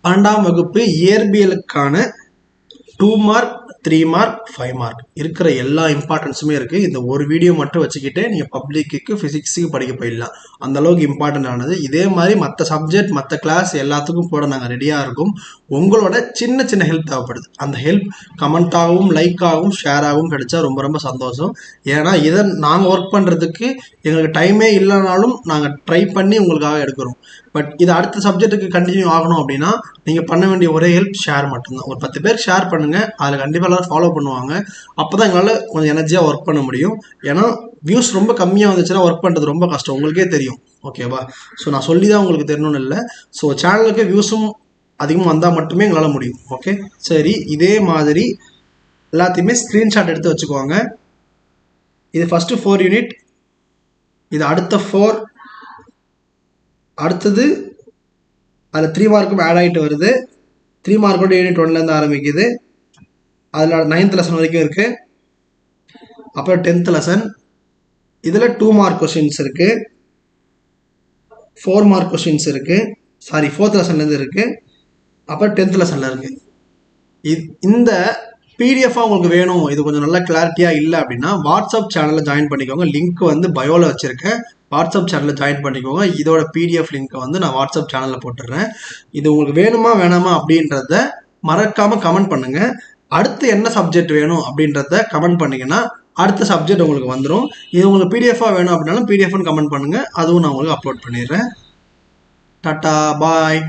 12ஆம் வகுப்பு இயற்பியலுக்கான 2 mark 3 mark 5 mark இருக்கிற எல்லா இம்பார்ட்டன்ஸுமே இருக்குது. இந்த ஒரு வீடியோ மட்டும் வச்சுக்கிட்டே நீங்கள் பப்ளிக்கு ஃபிசிக்ஸுக்கு படிக்க போயிடலாம். அந்த அளவுக்கு இம்பார்ட்டன்ட் ஆனது. இதே மாதிரி மற்ற சப்ஜெக்ட் மற்ற கிளாஸ் எல்லாத்துக்கும் போட நாங்கள் ரெடியாக இருக்கோம். உங்களோட சின்ன சின்ன ஹெல்ப் தேவைப்படுது. அந்த ஹெல்ப் கமெண்ட்டாகவும் லைக்காகவும் ஷேராகவும் கிடைச்சா ரொம்ப ரொம்ப சந்தோஷம். ஏன்னா இதை நாங்கள் ஒர்க் பண்ணுறதுக்கு எங்களுக்கு டைமே இல்லைனாலும் நாங்கள் ட்ரை பண்ணி உங்களுக்காக எடுக்கிறோம். பட் இது அடுத்த சப்ஜெக்ட்டுக்கு கண்டினியூ ஆகணும் அப்படின்னா நீங்கள் பண்ண வேண்டிய ஒரே ஹெல்ப் ஷேர் மட்டும்தான். ஒரு 10 பேர் ஷேர் பண்ணுங்கள். அதில் கண்டிப்பாக எல்லாரும் ஃபாலோ பண்ணுவாங்க. அப்போ தான் எங்களால் கொஞ்சம் எனர்ஜியாக ஒர்க் பண்ண முடியும். ஏன்னா வியூஸ் ரொம்ப கம்மியாக வந்துச்சுன்னா ஒர்க் பண்ணுறது ரொம்ப கஷ்டம், உங்களுக்கே தெரியும். ஓகேவா? ஸோ நான் சொல்லி தான் உங்களுக்கு தெரியணும்னு இல்லை. ஸோ சேனலுக்கு வியூஸும் அதிகமாக வந்தால் மட்டுமே எங்களால் முடியும். ஓகே, சரி. இதே மாதிரி எல்லாத்தையுமே ஸ்க்ரீன்ஷாட் எடுத்து வச்சுக்குவாங்க. இது ஃபஸ்ட்டு 4 யூனிட், இது அடுத்த 4, அடுத்தது அதில் 3 மார்க்கும் ஆட் ஆகிட்டு வருது. 3 மார்க்கோட யூனிட் 1லேருந்து ஆரம்பிக்குது. அதில் 9th லெசன் வரைக்கும் இருக்குது. அப்புறம் 10th லெசன், இதில் 2 மார்க் கொஸ்டின்ஸ் இருக்குது, 4 மார்க் கொஸ்டின்ஸ் இருக்குது. சாரி, 4th லெசன்லேருந்து இருக்குது. அப்புறம் 10th லெசனில் இருக்குது. இந்த பிடிஎஃபாக உங்களுக்கு வேணும், இது கொஞ்சம் நல்ல கிளாரிட்டியாக இல்லை அப்படின்னா வாட்ஸ்அப் சேனலில் ஜாயின் பண்ணிக்கோங்க. லிங்க் வந்து பயோவில் வச்சுருக்கேன். வாட்ஸ்அப் சேனலில் ஜாயின் பண்ணிக்கோங்க. இதோட பிடிஎஃப் லிங்க்கை வந்து நான் வாட்ஸ்அப் சேனலில் போட்டுடுறேன். இது உங்களுக்கு வேணுமா வேணாமா அப்படின்றத மறக்காமல் கமெண்ட் பண்ணுங்கள். அடுத்து என்ன சப்ஜெக்ட் வேணும் அப்படின்றத கமெண்ட் பண்ணிங்கன்னா அடுத்த சப்ஜெக்ட் உங்களுக்கு வந்துடும். இது உங்களுக்கு பிடிஎஃபாக வேணும் அப்படின்னாலும் பிடிஎஃப்னு கமெண்ட் பண்ணுங்கள். அதுவும் நான் உங்களுக்கு அப்லோட் பண்ணிடுறேன். டாட்டா, பாய்.